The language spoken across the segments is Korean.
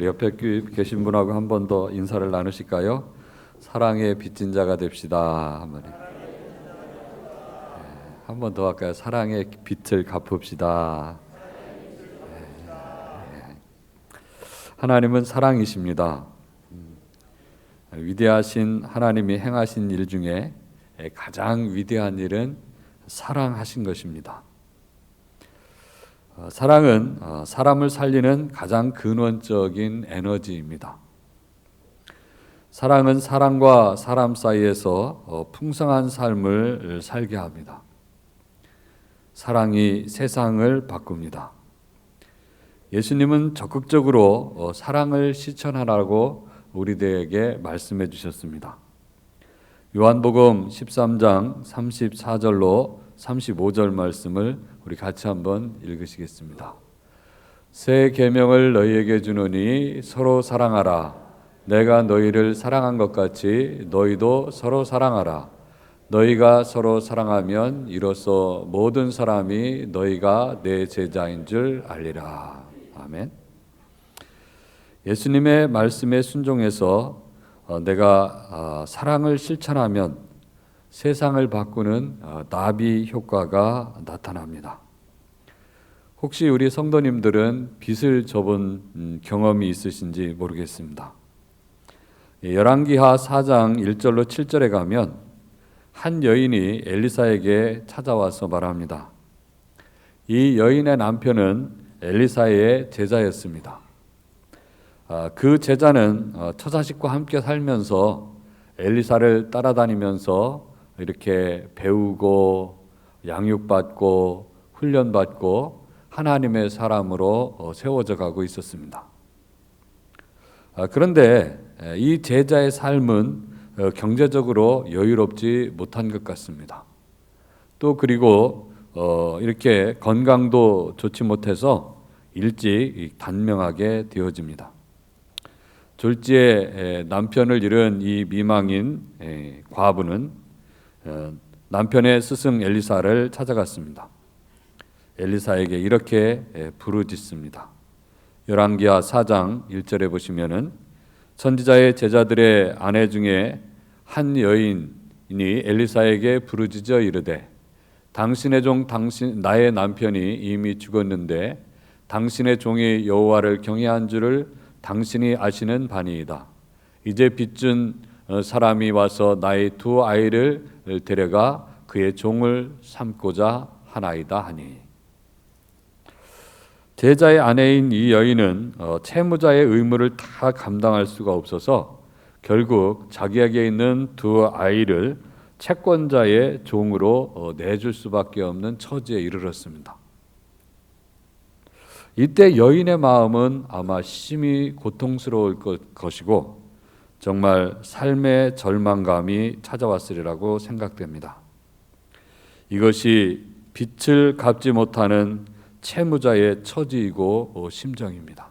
우리 옆에 계신 분하고 한 번 더 인사를 나누실까요? 사랑의 빚진 자가 됩시다. 한 번 더 할까요? 사랑의 빚을 갚읍시다. 하나님은 사랑이십니다. 위대하신 하나님이 행하신 일 중에 가장 위대한 일은 사랑하신 것입니다. 사랑은 사람을 살리는 가장 근원적인 에너지입니다. 사랑은 사람과 사람 사이에서 풍성한 삶을 살게 합니다. 사랑이 세상을 바꿉니다. 예수님은 적극적으로 사랑을 실천하라고 우리들에게 말씀해 주셨습니다. 요한복음 13장 34절로 35절 말씀을 우리 같이 한번 읽으시겠습니다. 새 계명을 너희에게 주노니 서로 사랑하라. 내가 너희를 사랑한 것 같이 너희도 서로 사랑하라. 너희가 서로 사랑하면 이로써 모든 사람이 너희가 내 제자인 줄 알리라. 아멘. 예수님의 말씀에 순종해서 내가 사랑을 실천하면 세상을 바꾸는 나비 효과가 나타납니다. 혹시 우리 성도님들은 빚을 져본 경험이 있으신지 모르겠습니다. 열왕기하 4장 1절로 7절에 가면 한 여인이 엘리사에게 찾아와서 말합니다. 이 여인의 남편은 엘리사의 제자였습니다. 그 제자는 처자식과 함께 살면서 엘리사를 따라다니면서 이렇게 배우고 양육받고 훈련받고 하나님의 사람으로 세워져 가고 있었습니다. 그런데 이 제자의 삶은 경제적으로 여유롭지 못한 것 같습니다. 또 그리고 이렇게 건강도 좋지 못해서 일찍 단명하게 되어집니다. 졸지에 남편을 잃은 이 미망인 과부는 남편의 스승 엘리사를 찾아갔습니다. 엘리사에게 이렇게 부르짖습니다. 열왕기하 4장 1절에 보시면은 선지자의 제자들의 아내 중에 한 여인이 엘리사에게 부르짖어 이르되 당신의 종 나의 남편이 이미 죽었는데 당신의 종이 여호와를 경외한 줄을 당신이 아시는 바니이다. 이제 빚준 사람이 와서 나의 두 아이를 데려가 그의 종을 삼고자 하나이다 하니. 제자의 아내인 이 여인은 채무자의 의무를 다 감당할 수가 없어서 결국 자기에게 있는 두 아이를 채권자의 종으로 내줄 수밖에 없는 처지에 이르렀습니다. 이때 여인의 마음은 아마 심히 고통스러울 것이고 정말 삶의 절망감이 찾아왔으리라고 생각됩니다. 이것이 빚을 갚지 못하는 채무자의 처지이고 심정입니다.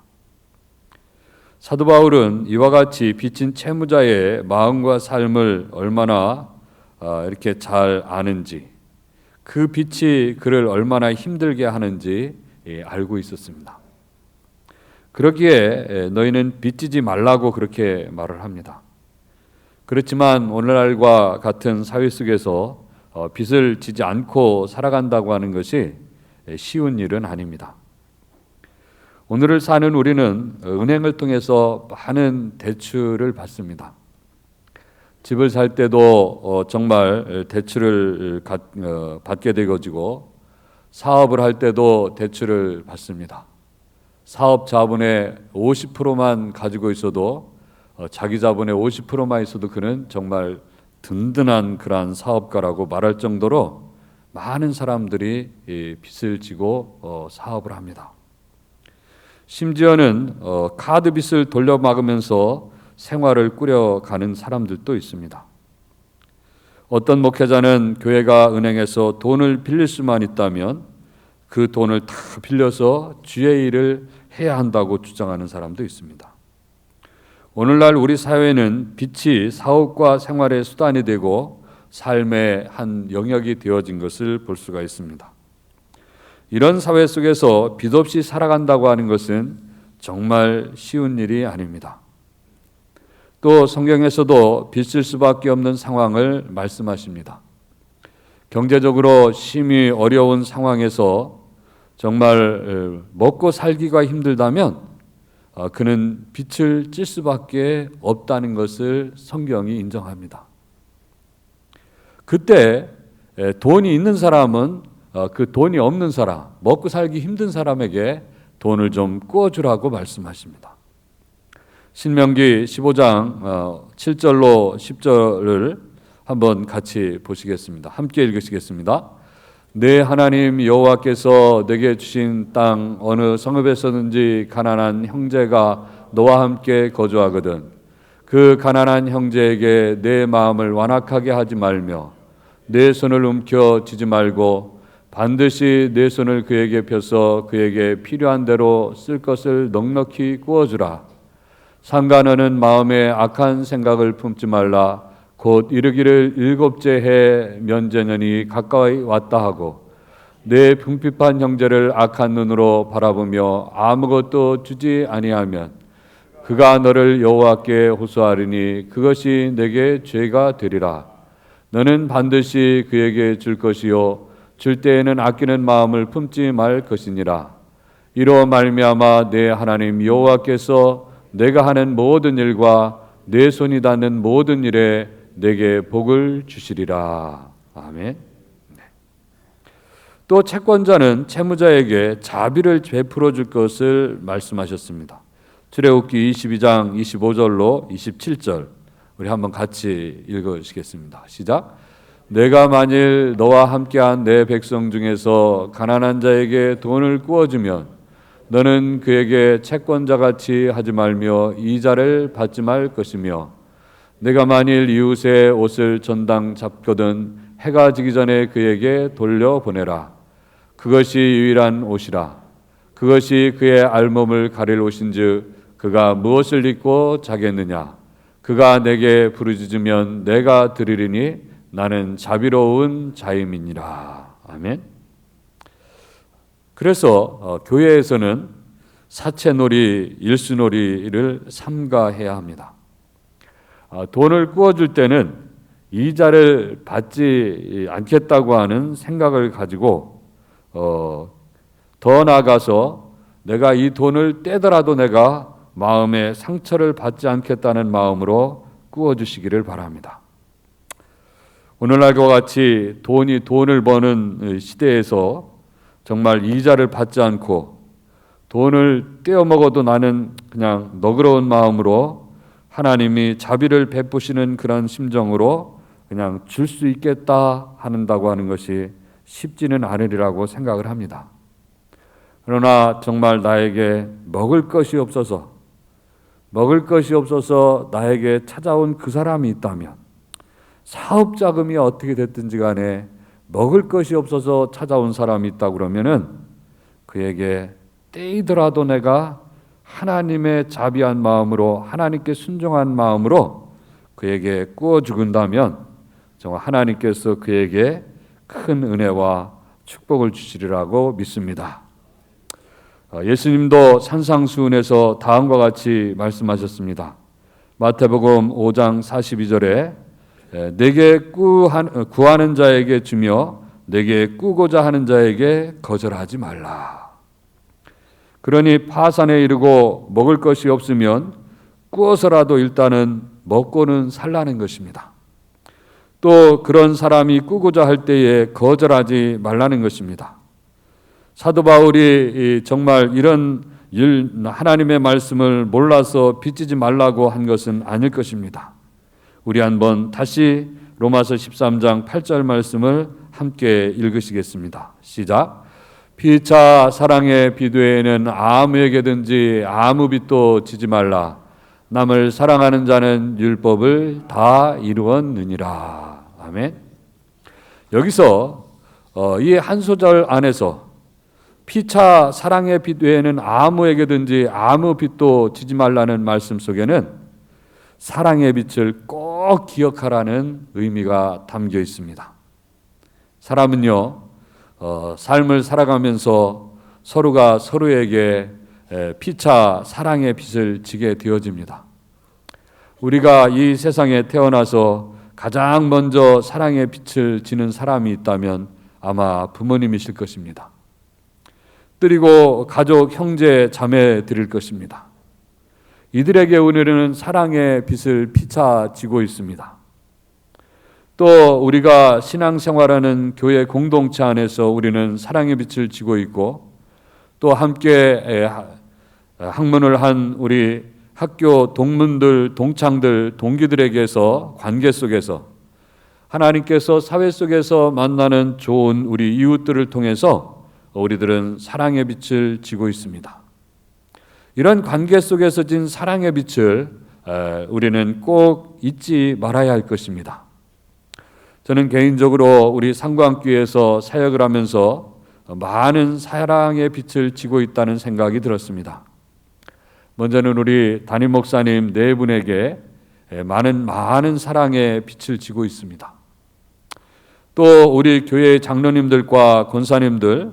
사도 바울은 이와 같이 빚진 채무자의 마음과 삶을 얼마나 이렇게 잘 아는지, 그 빚이 그를 얼마나 힘들게 하는지 알고 있었습니다. 그러기에 너희는 빚지지 말라고 그렇게 말을 합니다. 그렇지만 오늘날과 같은 사회 속에서 빚을 지지 않고 살아간다고 하는 것이 쉬운 일은 아닙니다. 오늘을 사는 우리는 은행을 통해서 많은 대출을 받습니다. 집을 살 때도 정말 대출을 받게 되어지고 사업을 할 때도 대출을 받습니다. 사업 자본의 50%만 가지고 있어도 자기 자본의 50%만 있어도 그는 정말 든든한 그러한 사업가라고 말할 정도로 많은 사람들이 빚을 지고 사업을 합니다. 심지어는 카드 빚을 돌려막으면서 생활을 꾸려가는 사람들도 있습니다. 어떤 목회자는 교회가 은행에서 돈을 빌릴 수만 있다면 그 돈을 다 빌려서 주의 일을 해야 한다고 주장하는 사람도 있습니다. 오늘날 우리 사회는 빚이 사업과 생활의 수단이 되고 삶의 한 영역이 되어진 것을 볼 수가 있습니다. 이런 사회 속에서 빚 없이 살아간다고 하는 것은 정말 쉬운 일이 아닙니다. 또 성경에서도 빚을 수밖에 없는 상황을 말씀하십니다. 경제적으로 심히 어려운 상황에서 정말 먹고 살기가 힘들다면 그는 빚을 질 수밖에 없다는 것을 성경이 인정합니다. 그때 돈이 있는 사람은 그 돈이 없는 사람, 먹고 살기 힘든 사람에게 돈을 좀 꾸어주라고 말씀하십니다. 신명기 15장 7절로 10절을 한번 같이 보시겠습니다. 함께 읽으시겠습니다. 내 하나님 여호와께서 내게 주신 땅 어느 성읍에서든지 가난한 형제가 너와 함께 거주하거든 그 가난한 형제에게 내 마음을 완악하게 하지 말며 내 손을 움켜쥐지 말고 반드시 내 손을 그에게 펴서 그에게 필요한 대로 쓸 것을 넉넉히 구워주라. 상가 너는 마음에 악한 생각을 품지 말라. 곧 이르기를 일곱째 해 면제년이 가까이 왔다 하고 내 궁핍한 형제를 악한 눈으로 바라보며 아무것도 주지 아니하면 그가 너를 여호와께 호소하리니 그것이 내게 죄가 되리라. 너는 반드시 그에게 줄 것이요 줄 때에는 아끼는 마음을 품지 말 것이니라. 이로 말미암아 내 하나님 여호와께서 내가 하는 모든 일과 내 손이 닿는 모든 일에 내게 복을 주시리라. 아멘. 네. 또 채권자는 채무자에게 자비를 베풀어 줄 것을 말씀하셨습니다. 출애굽기 22장 25절로 27절 우리 한번 같이 읽으시겠습니다. 시작. 내가 만일 너와 함께한 내 백성 중에서 가난한 자에게 돈을 꾸어주면 너는 그에게 채권자같이 하지 말며 이자를 받지 말 것이며 내가 만일 이웃의 옷을 전당 잡거든 해가 지기 전에 그에게 돌려보내라. 그것이 유일한 옷이라. 그것이 그의 알몸을 가릴 옷인즉 그가 무엇을 입고 자겠느냐. 그가 내게 부르짖으면 내가 들으리니 나는 자비로운 자임이니라. 아멘. 그래서 교회에서는 사채놀이, 일수놀이를 삼가해야 합니다. 돈을 꾸어줄 때는 이자를 받지 않겠다고 하는 생각을 가지고 더 나아가서 내가 이 돈을 떼더라도 내가 마음에 상처를 받지 않겠다는 마음으로 꾸어주시기를 바랍니다. 오늘날과 같이 돈이 돈을 버는 시대에서 정말 이자를 받지 않고 돈을 떼어 먹어도 나는 그냥 너그러운 마음으로 하나님이 자비를 베푸시는 그런 심정으로 그냥 줄 수 있겠다 한다고 하는 것이 쉽지는 않으리라고 생각을 합니다. 그러나 정말 나에게 먹을 것이 없어서 나에게 찾아온 그 사람이 있다면 사업 자금이 어떻게 됐든지 간에 먹을 것이 없어서 찾아온 사람이 있다고 그러면은 그에게 떼이더라도 내가 하나님의 자비한 마음으로 하나님께 순종한 마음으로 그에게 구워 죽은다면 정말 하나님께서 그에게 큰 은혜와 축복을 주시리라고 믿습니다. 예수님도 산상수훈에서 다음과 같이 말씀하셨습니다. 마태복음 5장 42절에 내게 구하는 자에게 주며 내게 꾸고자 하는 자에게 거절하지 말라. 그러니 파산에 이르고 먹을 것이 없으면 꾸어서라도 일단은 먹고는 살라는 것입니다. 또 그런 사람이 꾸고자 할 때에 거절하지 말라는 것입니다. 사도 바울이 정말 이런 하나님의 말씀을 몰라서 빚지지 말라고 한 것은 아닐 것입니다. 우리 한번 다시 로마서 13장 8절 말씀을 함께 읽으시겠습니다. 시작. 피차 사랑의 비두에는 아무에게든지 아무 빚도 지지 말라. 남을 사랑하는 자는 율법을 다 이루었느니라. 아멘. 여기서 이 한 소절 안에서 피차 사랑의 빚 외에는 아무에게든지 아무 빚도 지지 말라는 말씀 속에는 사랑의 빛을 꼭 기억하라는 의미가 담겨 있습니다. 사람은요, 삶을 살아가면서 서로가 서로에게 피차 사랑의 빛을 지게 되어집니다. 우리가 이 세상에 태어나서 가장 먼저 사랑의 빛을 지는 사람이 있다면 아마 부모님이실 것입니다. 그리고 가족, 형제, 자매들일 것입니다. 이들에게 우리는 사랑의 빛을 피차지고 있습니다. 또 우리가 신앙생활하는 교회 공동체 안에서 우리는 사랑의 빛을 지고 있고, 또 함께 학문을 한 우리 학교 동문들, 동창들, 동기들에게서 관계 속에서 하나님께서 사회 속에서 만나는 좋은 우리 이웃들을 통해서 우리들은 사랑의 빛을 지고 있습니다. 이런 관계 속에서 진 사랑의 빛을 우리는 꼭 잊지 말아야 할 것입니다. 저는 개인적으로 우리 상광교회에서 사역을 하면서 많은 사랑의 빛을 지고 있다는 생각이 들었습니다. 먼저는 우리 담임 목사님 네 분에게 많은 사랑의 빛을 지고 있습니다. 또 우리 교회 장로님들과 권사님들,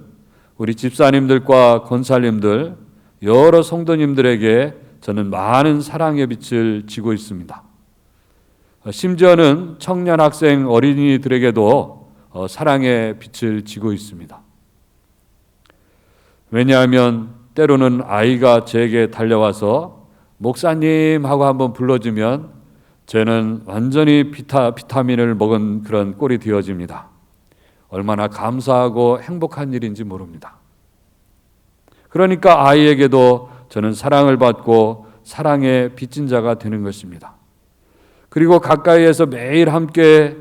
우리 집사님들과 권사님들, 여러 성도님들에게 저는 많은 사랑의 빛을 지고 있습니다. 심지어는 청년 학생 어린이들에게도 사랑의 빛을 지고 있습니다. 왜냐하면 때로는 아이가 제게 달려와서 목사님 하고 한번 불러주면 저는 완전히 비타민을 먹은 그런 꼴이 되어집니다. 얼마나 감사하고 행복한 일인지 모릅니다. 그러니까 아이에게도 저는 사랑을 받고 사랑의 빚진 자가 되는 것입니다. 그리고 가까이에서 매일 함께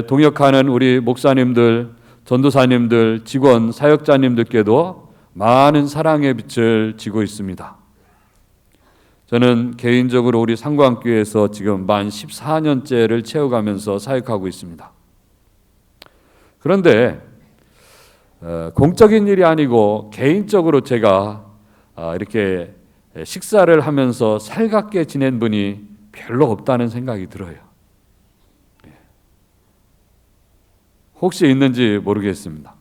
동역하는 우리 목사님들, 전도사님들, 직원, 사역자님들께도 많은 사랑의 빛을 지고 있습니다. 저는 개인적으로 우리 상광교회에서 지금 만 14년째를 채워가면서 사역하고 있습니다. 그런데 공적인 일이 아니고 개인적으로 제가 이렇게 식사를 하면서 살갑게 지낸 분이 별로 없다는 생각이 들어요. 혹시 있는지 모르겠습니다.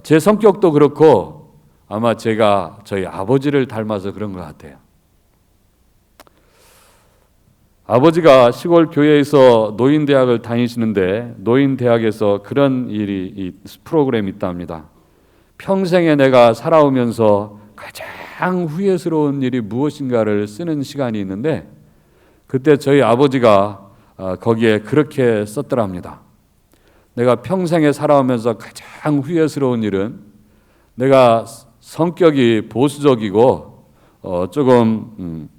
제 성격도 그렇고 아마 제가 저희 아버지를 닮아서 그런 것 같아요. 아버지가 시골 교회에서 노인대학을 다니시는데 노인대학에서 그런 일이 프로그램이 있답니다. 평생에 내가 살아오면서 가장 후회스러운 일이 무엇인가를 쓰는 시간이 있는데 그때 저희 아버지가 거기에 그렇게 썼더랍니다. 내가 평생에 살아오면서 가장 후회스러운 일은 내가 성격이 보수적이고 조금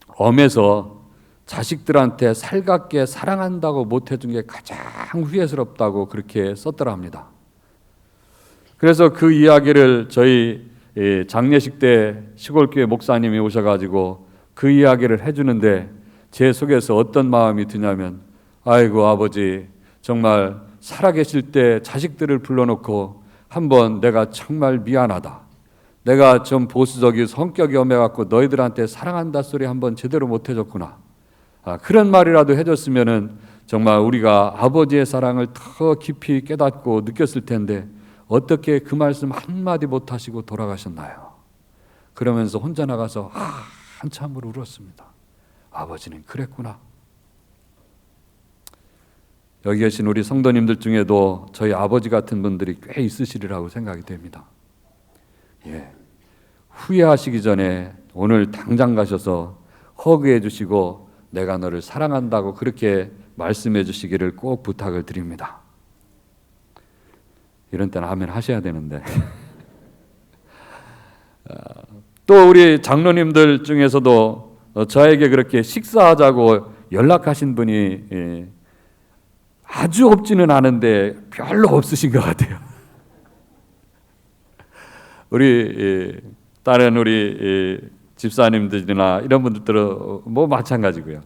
엄해서 자식들한테 살갑게 사랑한다고 못해준 게 가장 후회스럽다고 그렇게 썼더랍니다. 그래서 그 이야기를 저희 장례식 때 시골교회 목사님이 오셔가지고 그 이야기를 해주는데 제 속에서 어떤 마음이 드냐면 아이고 아버지 정말 살아계실 때 자식들을 불러놓고 한번 내가 정말 미안하다. 내가 좀 보수적이 성격이 엄해갖고 너희들한테 사랑한다 소리 한번 제대로 못해줬구나. 그런 말이라도 해줬으면은 정말 우리가 아버지의 사랑을 더 깊이 깨닫고 느꼈을 텐데 어떻게 그 말씀 한마디 못하시고 돌아가셨나요? 그러면서 혼자 나가서 한참을 울었습니다. 아버지는 그랬구나. 여기 계신 우리 성도님들 중에도 저희 아버지 같은 분들이 꽤 있으시리라고 생각이 됩니다. 후회하시기 전에 오늘 당장 가셔서 허그해 주시고 내가 너를 사랑한다고 그렇게 말씀해 주시기를 꼭 부탁을 드립니다. 이런 때는 아멘 하셔야 되는데 또 우리 장로님들 중에서도 저에게 그렇게 식사하자고 연락하신 분이 아주 없지는 않은데 별로 없으신 것 같아요. 우리 다른 우리 집사님들이나 이런 분들은 뭐 마찬가지고요.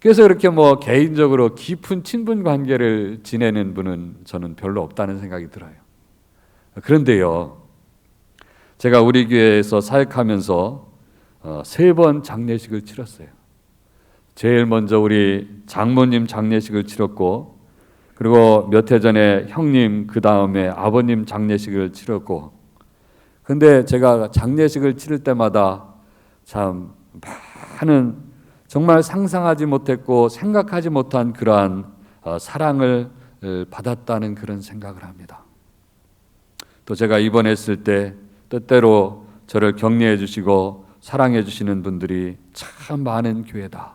그래서 이렇게 뭐 개인적으로 깊은 친분 관계를 지내는 분은 저는 별로 없다는 생각이 들어요. 그런데요, 제가 우리 교회에서 사역하면서 3번 장례식을 치렀어요. 제일 먼저 우리 장모님 장례식을 치렀고, 그리고 몇 해 전에 형님, 그 다음에 아버님 장례식을 치렀고, 근데 제가 장례식을 치를 때마다 참 많은 정말 상상하지 못했고 생각하지 못한 그러한 사랑을 받았다는 그런 생각을 합니다. 또 제가 입원했을 때 때때로 저를 격려해 주시고 사랑해 주시는 분들이 참 많은 교회다,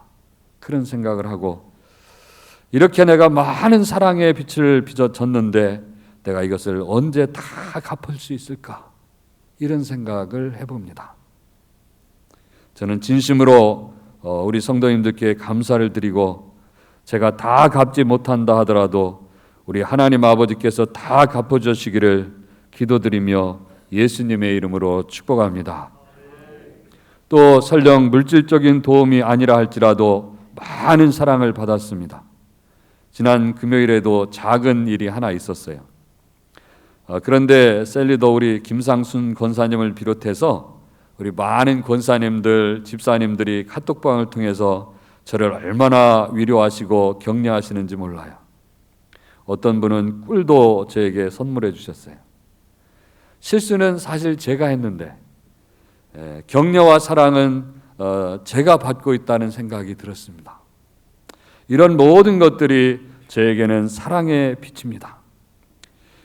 그런 생각을 하고, 이렇게 내가 많은 사랑의 빛을 빚어졌는데 내가 이것을 언제 다 갚을 수 있을까, 이런 생각을 해봅니다. 저는 진심으로 우리 성도님들께 감사를 드리고, 제가 다 갚지 못한다 하더라도 우리 하나님 아버지께서 다 갚아주시기를 기도드리며 예수님의 이름으로 축복합니다. 또 설령 물질적인 도움이 아니라 할지라도 많은 사랑을 받았습니다. 지난 금요일에도 작은 일이 하나 있었어요. 그런데 셀리도 우리 김상순 권사님을 비롯해서 우리 많은 권사님들, 집사님들이 카톡방을 통해서 저를 얼마나 위로하시고 격려하시는지 몰라요. 어떤 분은 꿀도 저에게 선물해 주셨어요. 실수는 사실 제가 했는데 격려와 사랑은 제가 받고 있다는 생각이 들었습니다. 이런 모든 것들이 저에게는 사랑의 빛입니다.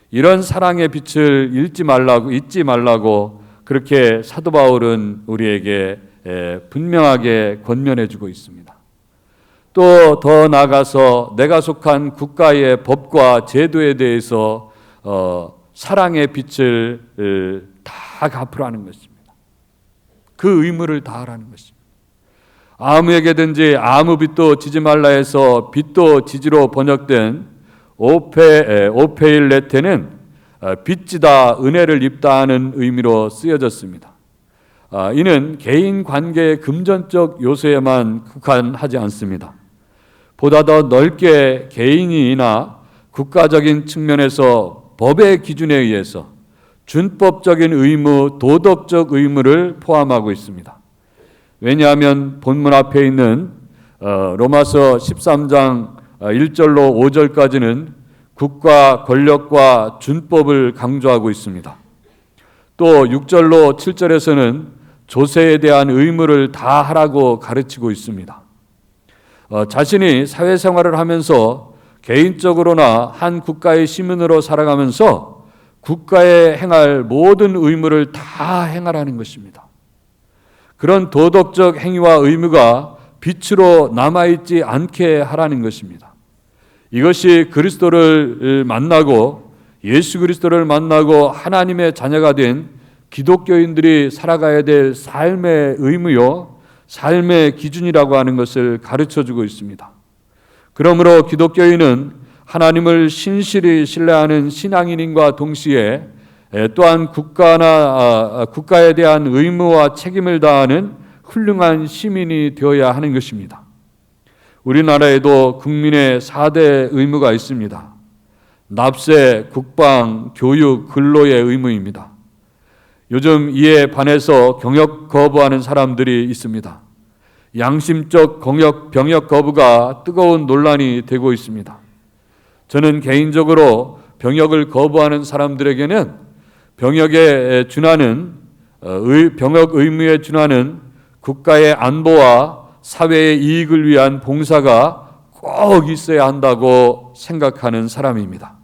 이런 사랑의 빛을 잊지 말라고 그렇게 사도 바울은 우리에게 분명하게 권면해 주고 있습니다. 또 더 나아가서 내가 속한 국가의 법과 제도에 대해서 사랑의 빛을 다 갚으라는 것입니다. 그 의무를 다하라는 것입니다. 아무에게든지 아무 빚도 지지 말라 해서 빚도 지지로 번역된 오페일레테는 빚지다, 은혜를 입다 하는 의미로 쓰여졌습니다. 이는 개인 관계의 금전적 요소에만 국한하지 않습니다. 보다 더 넓게 개인이나 국가적인 측면에서 법의 기준에 의해서 준법적인 의무, 도덕적 의무를 포함하고 있습니다. 왜냐하면 본문 앞에 있는 로마서 13장 1절로 5절까지는 국가 권력과 준법을 강조하고 있습니다. 또 6절로 7절에서는 조세에 대한 의무를 다 하라고 가르치고 있습니다. 자신이 사회생활을 하면서 개인적으로나 한 국가의 시민으로 살아가면서 국가에 행할 모든 의무를 다 행하라는 것입니다. 그런 도덕적 행위와 의무가 빛으로 남아있지 않게 하라는 것입니다. 이것이 그리스도를 만나고 예수 그리스도를 만나고 하나님의 자녀가 된 기독교인들이 살아가야 될 삶의 의무요, 삶의 기준이라고 하는 것을 가르쳐주고 있습니다. 그러므로 기독교인은 하나님을 신실히 신뢰하는 신앙인인과 동시에 또한 국가에 대한 의무와 책임을 다하는 훌륭한 시민이 되어야 하는 것입니다. 우리나라에도 국민의 4대 의무가 있습니다. 납세, 국방, 교육, 근로의 의무입니다. 요즘 이에 반해서 경역 거부하는 사람들이 있습니다. 양심적 병역 거부가 뜨거운 논란이 되고 있습니다. 저는 개인적으로 병역을 거부하는 사람들에게는 병역 의무에 준하는 국가의 안보와 사회의 이익을 위한 봉사가 꼭 있어야 한다고 생각하는 사람입니다.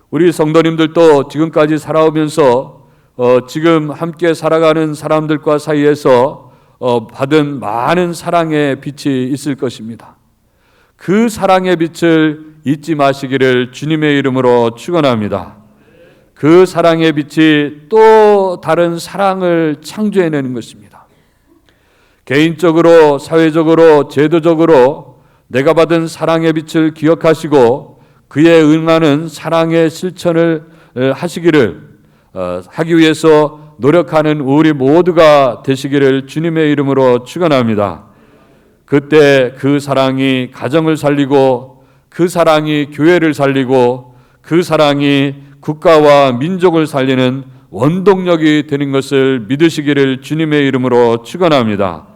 우리 성도님들도 지금까지 살아오면서 지금 함께 살아가는 사람들과 사이에서 받은 많은 사랑의 빛이 있을 것입니다. 그 사랑의 빛을 잊지 마시기를 주님의 이름으로 축원합니다. 그 사랑의 빛이 또 다른 사랑을 창조해내는 것입니다. 개인적으로, 사회적으로, 제도적으로 내가 받은 사랑의 빛을 기억하시고 그에 응하는 사랑의 실천을 하기 위해서 노력하는 우리 모두가 되시기를 주님의 이름으로 축원합니다. 그때 그 사랑이 가정을 살리고 그 사랑이 교회를 살리고 그 사랑이 국가와 민족을 살리는 원동력이 되는 것을 믿으시기를 주님의 이름으로 축원합니다.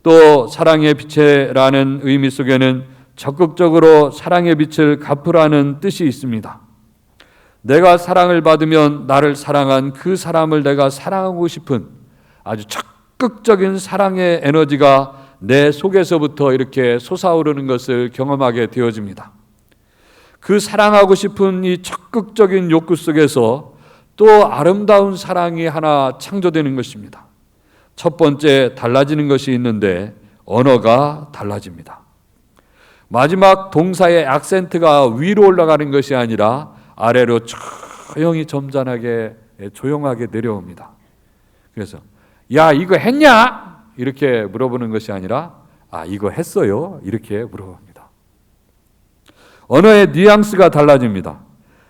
또 사랑의 빛이라는 의미 속에는 적극적으로 사랑의 빛을 갚으라는 뜻이 있습니다. 내가 사랑을 받으면 나를 사랑한 그 사람을 내가 사랑하고 싶은 아주 적극적인 사랑의 에너지가 내 속에서부터 이렇게 솟아오르는 것을 경험하게 되어집니다. 그 사랑하고 싶은 이 적극적인 욕구 속에서 또 아름다운 사랑이 하나 창조되는 것입니다. 첫 번째 달라지는 것이 있는데 언어가 달라집니다. 마지막 동사의 액센트가 위로 올라가는 것이 아니라 아래로 조용히 점잖하게 조용하게 내려옵니다. 그래서 야 이거 했냐? 이렇게 물어보는 것이 아니라 이거 했어요? 이렇게 물어봅니다. 언어의 뉘앙스가 달라집니다.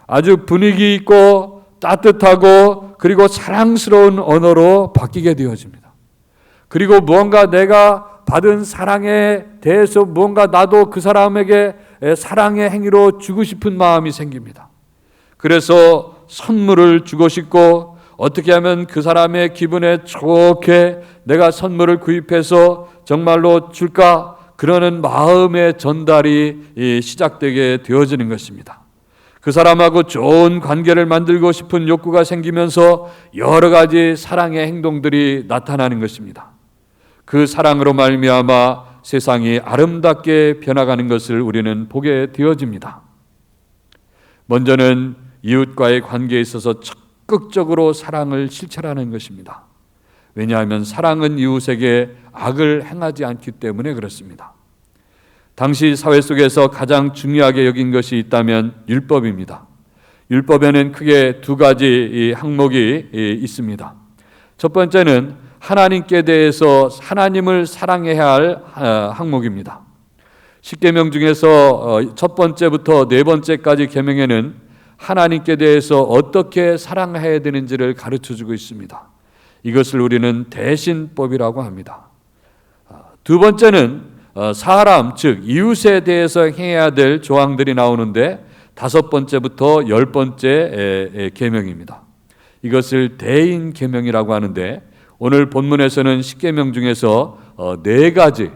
아주 분위기 있고 따뜻하고 그리고 사랑스러운 언어로 바뀌게 되어집니다. 그리고 무언가 내가 받은 사랑에 대해서 무언가 나도 그 사람에게 사랑의 행위로 주고 싶은 마음이 생깁니다. 그래서 선물을 주고 싶고 어떻게 하면 그 사람의 기분에 좋게 내가 선물을 구입해서 정말로 줄까? 그러는 마음의 전달이 시작되게 되어지는 것입니다. 그 사람하고 좋은 관계를 만들고 싶은 욕구가 생기면서 여러 가지 사랑의 행동들이 나타나는 것입니다. 그 사랑으로 말미암아 세상이 아름답게 변화가는 것을 우리는 보게 되어집니다. 먼저는 이웃과의 관계에 있어서 적극적으로 사랑을 실천하는 것입니다. 왜냐하면 사랑은 이웃에게 악을 행하지 않기 때문에 그렇습니다. 당시 사회 속에서 가장 중요하게 여긴 것이 있다면 율법입니다. 율법에는 크게 두 가지 항목이 있습니다. 첫 번째는 하나님께 대해서 하나님을 사랑해야 할 항목입니다. 십계명 중에서 첫 번째부터 네 번째까지 계명에는 하나님께 대해서 어떻게 사랑해야 되는지를 가르쳐주고 있습니다. 이것을 우리는 대신법이라고 합니다. 두 번째는 사람, 즉 이웃에 대해서 행해야 될 조항들이 나오는데 다섯 번째부터 10번째 계명입니다. 이것을 대인 계명이라고 하는데 오늘 본문에서는 십계명 중에서 네 가지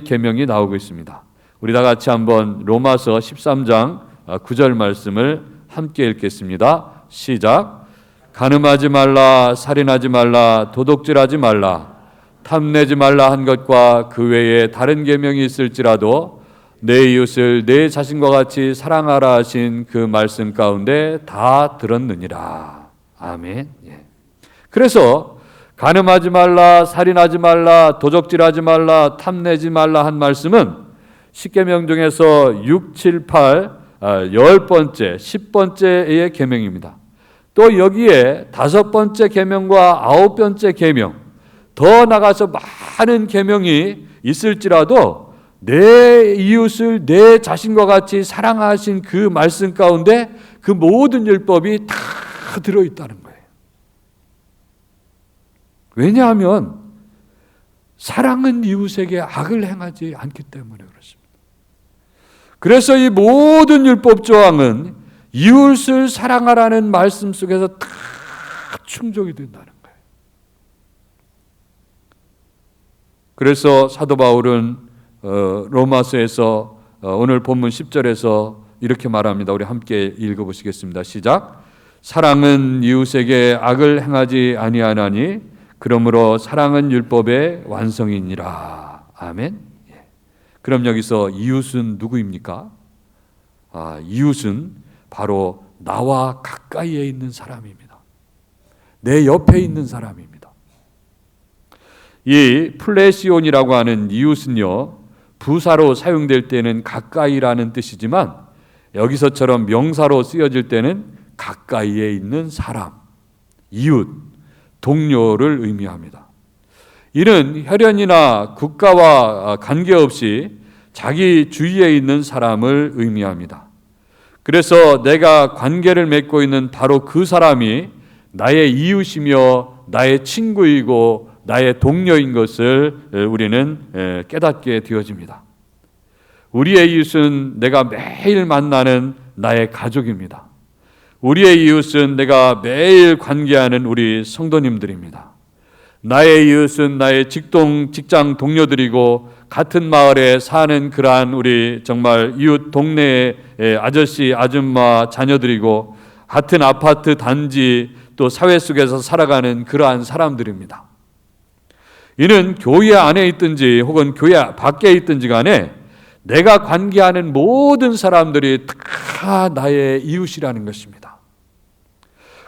계명이 나오고 있습니다. 우리 다 같이 한번 로마서 13장 9절 말씀을 함께 읽겠습니다. 시작. 간음하지 말라, 살인하지 말라, 도둑질하지 말라, 탐내지 말라 한 것과 그 외에 다른 계명이 있을지라도 내 이웃을 내 자신과 같이 사랑하라 하신 그 말씀 가운데 다 들었느니라. 아멘. 그래서 간음하지 말라, 살인하지 말라, 도적질하지 말라, 탐내지 말라 한 말씀은 십계명 중에서 6, 7, 8, 10번째, 10번째의 계명입니다. 또 여기에 5번째 계명과 9번째 계명, 더 나가서 많은 계명이 있을지라도 내 이웃을 내 자신과 같이 사랑하신 그 말씀 가운데 그 모든 율법이 다 들어있다는 거예요. 왜냐하면 사랑은 이웃에게 악을 행하지 않기 때문에 그렇습니다. 그래서 이 모든 율법 조항은 이웃을 사랑하라는 말씀 속에서 다 충족이 된다는 거예요. 그래서 사도 바울은 로마서에서 오늘 본문 10절에서 이렇게 말합니다. 우리 함께 읽어보시겠습니다. 시작. 사랑은 이웃에게 악을 행하지 아니하나니 그러므로 사랑은 율법의 완성이니라. 아멘. 그럼 여기서 이웃은 누구입니까? 이웃은 바로 나와 가까이에 있는 사람입니다. 내 옆에 있는 사람입니다. 이 플레시온이라고 하는 이웃은요, 부사로 사용될 때는 가까이라는 뜻이지만 여기서처럼 명사로 쓰여질 때는 가까이에 있는 사람, 이웃, 동료를 의미합니다. 이는 혈연이나 국가와 관계없이 자기 주위에 있는 사람을 의미합니다. 그래서 내가 관계를 맺고 있는 바로 그 사람이 나의 이웃이며 나의 친구이고 나의 동료인 것을 우리는 깨닫게 되어집니다. 우리의 이웃은 내가 매일 만나는 나의 가족입니다. 우리의 이웃은 내가 매일 관계하는 우리 성도님들입니다. 나의 이웃은 나의 직장 동료들이고 같은 마을에 사는 그러한 우리 정말 이웃 동네의 아저씨, 아줌마, 자녀들이고 같은 아파트 단지 또 사회 속에서 살아가는 그러한 사람들입니다. 이는 교회 안에 있든지 혹은 교회 밖에 있든지 간에 내가 관계하는 모든 사람들이 다 나의 이웃이라는 것입니다.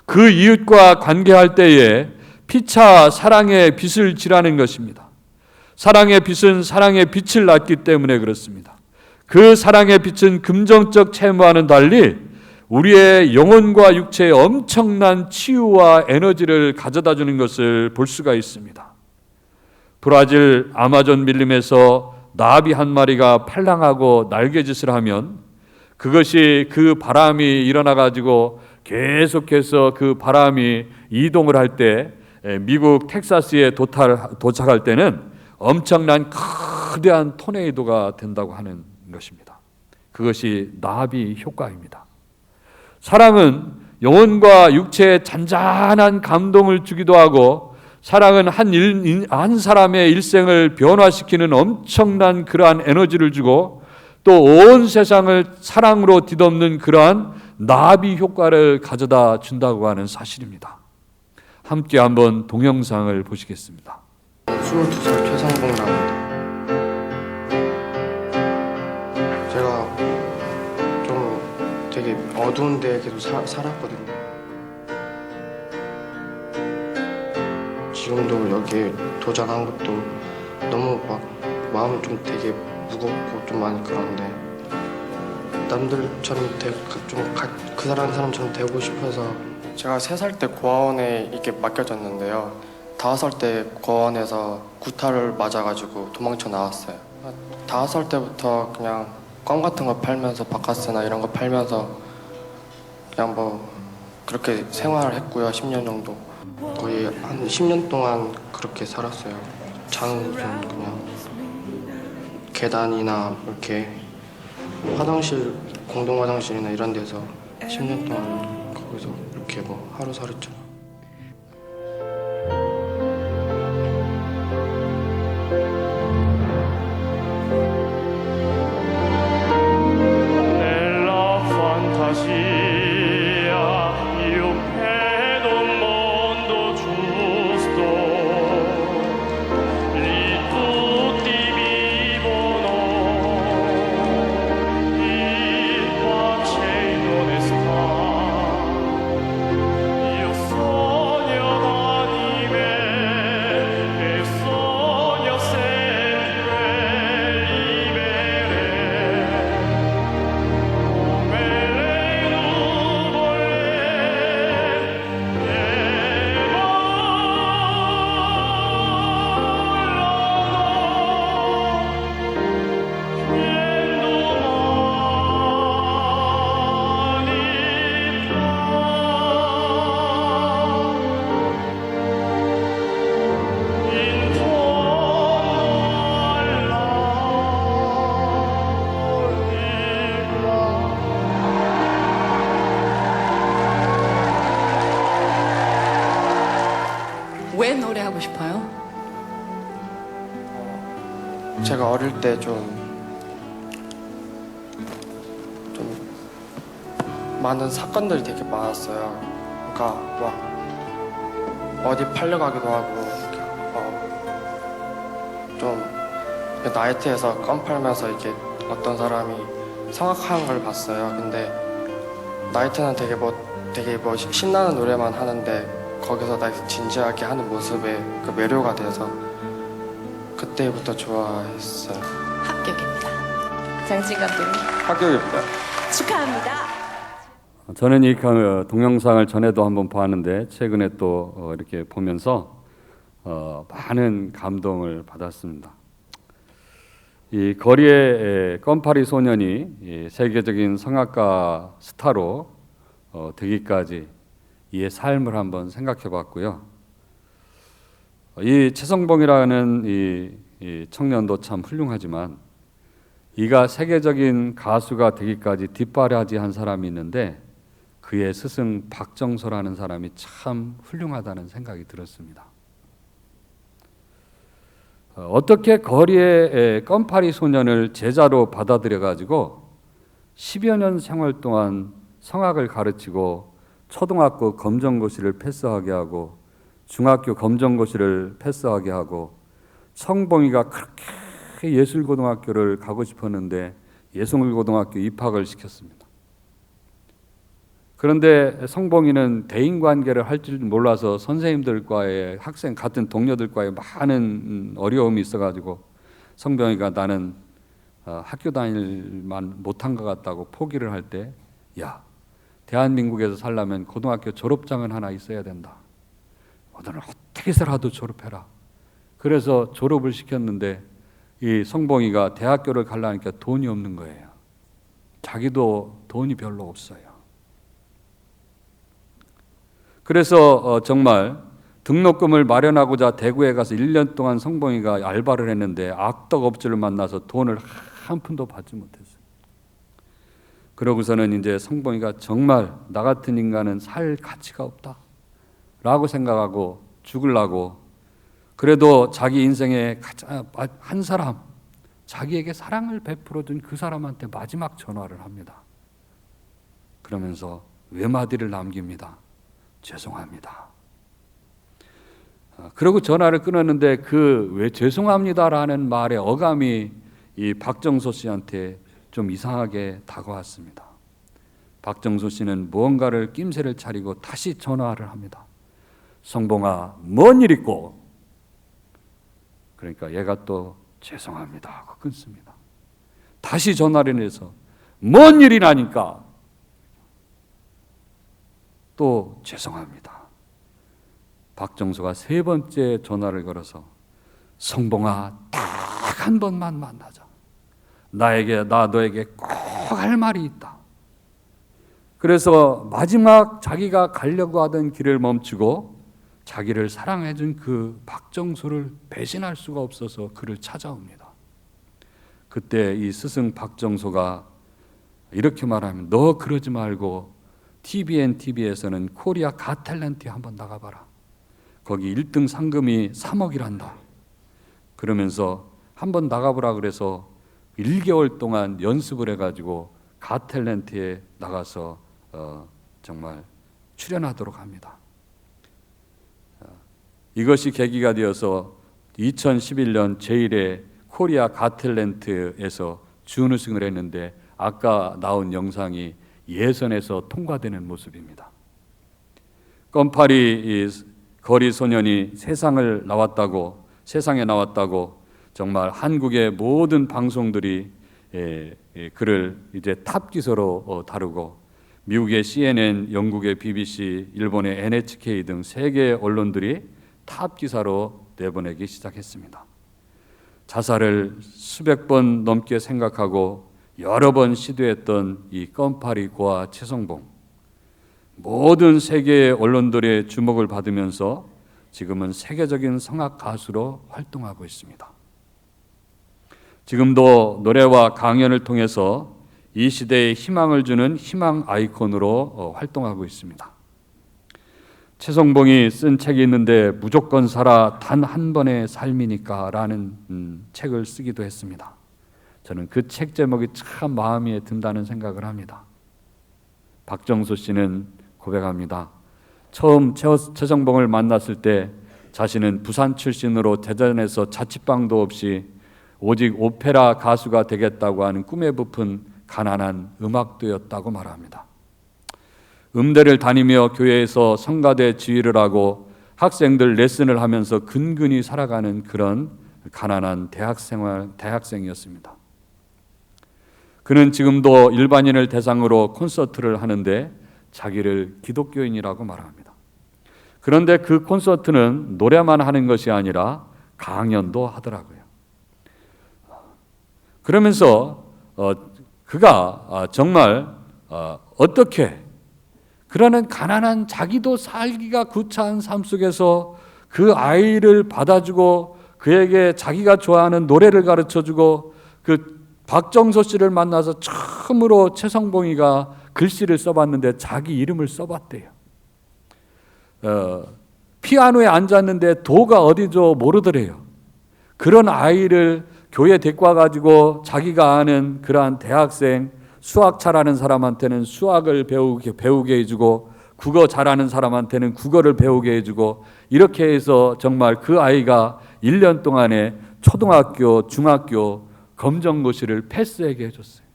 그 이웃과 관계할 때에 피차 사랑의 빛을 지라는 것입니다. 사랑의 빛은 사랑의 빛을 낳기 때문에 그렇습니다. 그 사랑의 빛은 금전적 채무와는 달리 우리의 영혼과 육체에 엄청난 치유와 에너지를 가져다 주는 것을 볼 수가 있습니다. 브라질 아마존 밀림에서 나비 한 마리가 팔랑하고 날개짓을 하면 그것이 그 바람이 일어나 가지고 계속해서 그 바람이 이동을 할 때 미국 텍사스에 도착할 때는 엄청난 거대한 토네이도가 된다고 하는 것입니다. 그것이 나비 효과입니다. 사랑은 영혼과 육체에 잔잔한 감동을 주기도 하고 사랑은 한 사람의 일생을 변화시키는 엄청난 그러한 에너지를 주고 또 온 세상을 사랑으로 뒤덮는 그러한 나비 효과를 가져다 준다고 하는 사실입니다. 함께 한번 동영상을 보시겠습니다. 22살 최상봉이라고 합니다. 제가 좀 되게 어두운 데에 계속 살았거든요. 지금도 여기에 도전한 것도 너무 막 마음이 좀 되게 무겁고 좀 많이 그런데 남들처럼 그 사람처럼 되고 싶어서 제가 3살 때 고아원에 이렇게 맡겨졌는데요. 5살 때 고아원에서 구타를 맞아가지고 도망쳐 나왔어요. 5살 때부터 그냥 껌 같은 거 팔면서 바카스나 이런 거 팔면서 그냥 뭐 그렇게 생활을 했고요. 10년 정도. 거의 한 10년 동안 그렇게 살았어요. 자는 곳은 그냥 계단이나 이렇게 화장실, 공동 화장실이나 이런 데서 10년 동안 거기서 이렇게 뭐 하루살이죠. 왜 노래하고 싶어요? 제가 어릴 때 좀 많은 사건들이 되게 많았어요. 그러니까 막 어디 팔려가기도 하고 좀 나이트에서 껌 팔면서 이렇게 어떤 사람이 성악하는 걸 봤어요. 근데 나이트는 되게 신나는 노래만 하는데 거기서 나 진지하게 하는 모습에 그 매료가 돼서 그때부터 좋아했어요. 합격입니다. 장진 감독님 합격입니다. 축하합니다. 저는 이 동영상을 전에도 한번 보았는데 최근에 또 이렇게 보면서 많은 감동을 받았습니다. 이 거리의 껌파리 소년이 세계적인 성악가 스타로 되기까지 이의 삶을 한번 생각해 봤고요. 이 최성봉이라는 이 청년도 참 훌륭하지만 이가 세계적인 가수가 되기까지 뒷바라지한 사람이 있는데 그의 스승 박정서라는 사람이 참 훌륭하다는 생각이 들었습니다. 어떻게 거리의 껌파리 소년을 제자로 받아들여 가지고 10여 년 생활 동안 성악을 가르치고 초등학교 검정고시를 패스하게 하고 중학교 검정고시를 패스하게 하고 성봉이가 그렇게 예술고등학교를 가고 싶었는데 예술고등학교 입학을 시켰습니다. 그런데 성봉이는 대인관계를 할 줄 몰라서 선생님들과의 학생 같은 동료들과의 많은 어려움이 있어가지고 성봉이가 나는 학교 다닐만 못한 것 같다고 포기를 할 때, 야, 대한민국에서 살려면 고등학교 졸업장은 하나 있어야 된다. 너는 어떻게 해서라도 졸업해라. 그래서 졸업을 시켰는데 이 성봉이가 대학교를 가려니까 돈이 없는 거예요. 자기도 돈이 별로 없어요. 그래서 정말 등록금을 마련하고자 대구에 가서 1년 동안 성봉이가 알바를 했는데 악덕업주를 만나서 돈을 한 푼도 받지 못했어요. 그러고서는 이제 성봉이가 정말 나 같은 인간은 살 가치가 없다 라고 생각하고 죽으려고, 그래도 자기 인생에 가장 한 사람, 자기에게 사랑을 베풀어준 그 사람한테 마지막 전화를 합니다. 그러면서 외마디를 남깁니다. 죄송합니다. 그러고 전화를 끊었는데 그 왜 죄송합니다라는 말의 어감이 이 박정소 씨한테 좀 이상하게 다가왔습니다. 박정소 씨는 무언가를 낌새를 차리고 다시 전화를 합니다. 성봉아, 뭔 일 있고? 그러니까 얘가 또 죄송합니다 하고 끊습니다. 다시 전화를 해서 뭔 일이 나니까? 또 죄송합니다. 박정수가 세 번째 전화를 걸어서 성봉아, 딱 한 번만 만나자. 나 너에게 꼭 할 말이 있다. 그래서 마지막 자기가 가려고 하던 길을 멈추고 자기를 사랑해준 그 박정수를 배신할 수가 없어서 그를 찾아옵니다. 그때 이 스승 박정수가 이렇게 말하면, 너 그러지 말고 TVN TV에서는 코리아 갓 탤런트에 한번 나가봐라. 거기 1등 상금이 3억이란다. 그러면서 한번 나가보라 그래서 1개월 동안 연습을 해가지고 갓 탤런트에 나가서 정말 출연하도록 합니다. 이것이 계기가 되어서 2011년 제1회 코리아 갓 탤런트에서 준우승을 했는데 아까 나온 영상이 예선에서 통과되는 모습입니다. 껌파리 거리 소년이 세상에 나왔다고 정말 한국의 모든 방송들이 그를 이제 탑 기사로 다루고 미국의 CNN, 영국의 BBC, 일본의 NHK 등 세계 언론들이 탑 기사로 내보내기 시작했습니다. 자살을 수백 번 넘게 생각하고 여러 번 시도했던 이 껌파리 고아 최성봉, 모든 세계의 언론들의 주목을 받으면서 지금은 세계적인 성악 가수로 활동하고 있습니다. 지금도 노래와 강연을 통해서 이 시대에 희망을 주는 희망 아이콘으로 활동하고 있습니다. 최성봉이 쓴 책이 있는데 무조건 살아 단 한 번의 삶이니까 라는 책을 쓰기도 했습니다. 저는 그 책 제목이 참 마음에 든다는 생각을 합니다. 박정수 씨는 고백합니다. 처음 최성봉을 만났을 때 자신은 부산 출신으로 대전에서 자취방도 없이 오직 오페라 가수가 되겠다고 하는 꿈에 부푼 가난한 음악도였다고 말합니다. 음대를 다니며 교회에서 성가대 지휘를 하고 학생들 레슨을 하면서 근근히 살아가는 그런 가난한 대학생이었습니다. 그는 지금도 일반인을 대상으로 콘서트를 하는데 자기를 기독교인이라고 말합니다. 그런데 그 콘서트는 노래만 하는 것이 아니라 강연도 하더라고요. 그러면서 그가 정말 어떻게 그러는 가난한 자기도 살기가 구차한 삶 속에서 그 아이를 받아주고 그에게 자기가 좋아하는 노래를 가르쳐주고 그 박정서 씨를 만나서 처음으로 최성봉이가 글씨를 써봤는데 자기 이름을 써봤대요. 피아노에 앉았는데 도가 어디죠 모르더래요. 그런 아이를 교회 데리고 와가지고 자기가 아는 그러한 대학생, 수학 잘하는 사람한테는 수학을 배우게 해주고, 국어 잘하는 사람한테는 국어를 배우게 해주고, 이렇게 해서 정말 그 아이가 1년 동안에 초등학교, 중학교 검정고시를 패스하게 해줬어요.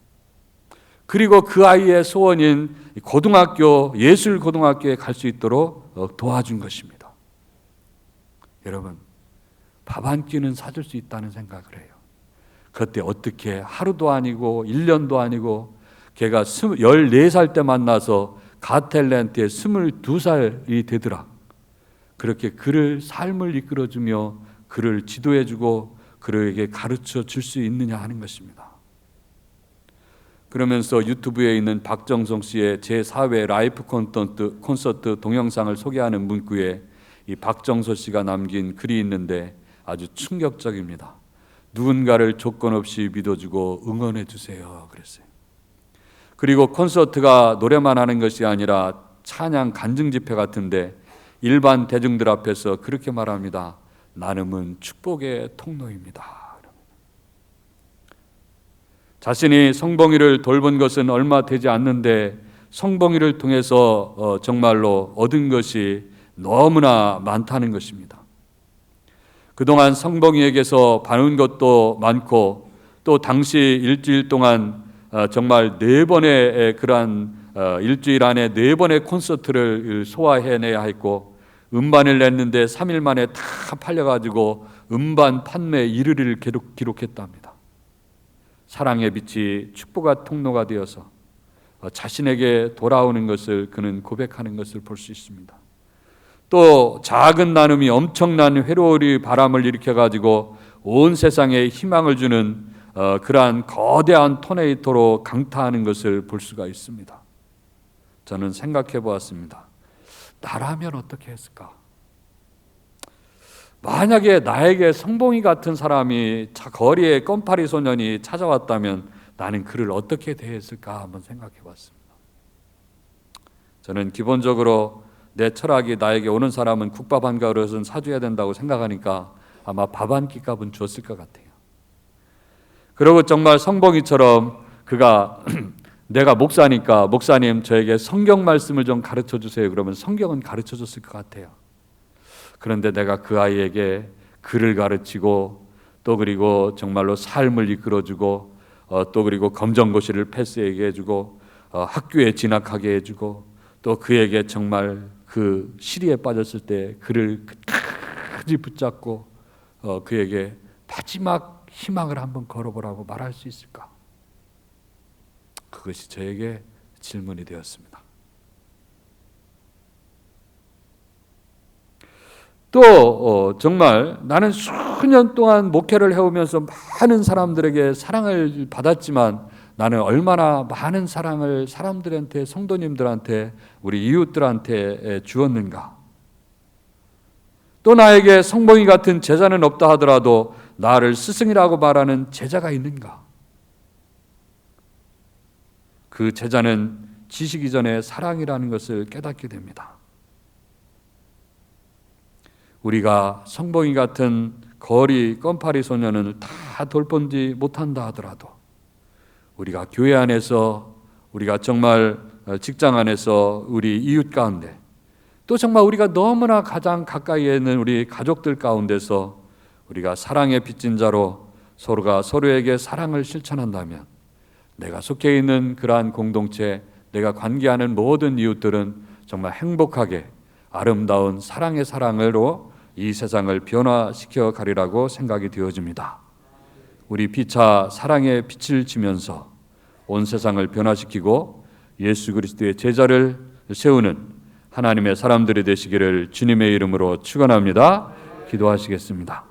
그리고 그 아이의 소원인 고등학교, 예술고등학교에 갈 수 있도록 도와준 것입니다. 여러분, 밥 한 끼는 사줄 수 있다는 생각을 해요. 그때 어떻게 하루도 아니고 1년도 아니고, 걔가 14살 때 만나서 가텔랜트에 22살이 되더라. 그렇게 그를 삶을 이끌어주며 그를 지도해주고 그에게 가르쳐 줄 수 있느냐 하는 것입니다. 그러면서 유튜브에 있는 박정성 씨의 제4회 라이프 콘서트 동영상을 소개하는 문구에 이 박정서 씨가 남긴 글이 있는데 아주 충격적입니다. 누군가를 조건 없이 믿어주고 응원해 주세요 그랬어요. 그리고 콘서트가 노래만 하는 것이 아니라 찬양 간증 집회 같은데 일반 대중들 앞에서 그렇게 말합니다. 나눔은 축복의 통로입니다. 자신이 성봉이를 돌본 것은 얼마 되지 않는데 성봉이를 통해서 정말로 얻은 것이 너무나 많다는 것입니다. 그동안 성봉이에게서 받은 것도 많고, 또 당시 일주일 동안 정말 4번의 그러한 일주일 안에 4번의 콘서트를 소화해내야 했고, 음반을 냈는데 3일 만에 다 팔려가지고 음반 판매 1위를 기록했답니다. 사랑의 빛이 축복의 통로가 되어서 자신에게 돌아오는 것을 그는 고백하는 것을 볼 수 있습니다. 또 작은 나눔이 엄청난 회로리 바람을 일으켜가지고 온 세상에 희망을 주는 그러한 거대한 토네이토로 강타하는 것을 볼 수가 있습니다. 저는 생각해 보았습니다. 나라면 어떻게 했을까? 만약에 나에게 성봉이 같은 사람이 거리에 껌파리 소년이 찾아왔다면 나는 그를 어떻게 대했을까 한번 생각해 봤습니다. 저는 기본적으로 내 철학이 나에게 오는 사람은 국밥 한 그릇은 사줘야 된다고 생각하니까 아마 밥 한 끼 값은 줬을 것 같아요. 그리고 정말 성봉이처럼 그가 내가 목사니까 목사님 저에게 성경 말씀을 좀 가르쳐 주세요. 그러면 성경은 가르쳐 줬을 것 같아요. 그런데 내가 그 아이에게 글을 가르치고 또 그리고 정말로 삶을 이끌어주고 또 그리고 검정고시를 패스하게 해주고 학교에 진학하게 해주고 또 그에게 정말 그 시리에 빠졌을 때 그를 끝까지 붙잡고 그에게 마지막 희망을 한번 걸어보라고 말할 수 있을까? 그것이 저에게 질문이 되었습니다. 또 정말 나는 수년 동안 목회를 해오면서 많은 사람들에게 사랑을 받았지만 나는 얼마나 많은 사랑을 사람들한테, 성도님들한테, 우리 이웃들한테 주었는가? 또 나에게 성봉이 같은 제자는 없다 하더라도 나를 스승이라고 말하는 제자가 있는가? 그 제자는 지식 이전의 사랑이라는 것을 깨닫게 됩니다. 우리가 성봉이 같은 거리 껌파리 소년을 다 돌보지 못한다 하더라도 우리가 교회 안에서, 우리가 정말 직장 안에서, 우리 이웃 가운데, 또 정말 우리가 너무나 가장 가까이에 있는 우리 가족들 가운데서 우리가 사랑의 빚진 자로 서로가 서로에게 사랑을 실천한다면 내가 속해 있는 그러한 공동체, 내가 관계하는 모든 이웃들은 정말 행복하게 아름다운 사랑의 사랑으로 이 세상을 변화시켜 가리라고 생각이 되어집니다. 우리 피차 사랑의 빛을 지면서 온 세상을 변화시키고 예수 그리스도의 제자를 세우는 하나님의 사람들이 되시기를 주님의 이름으로 축원합니다. 기도하시겠습니다.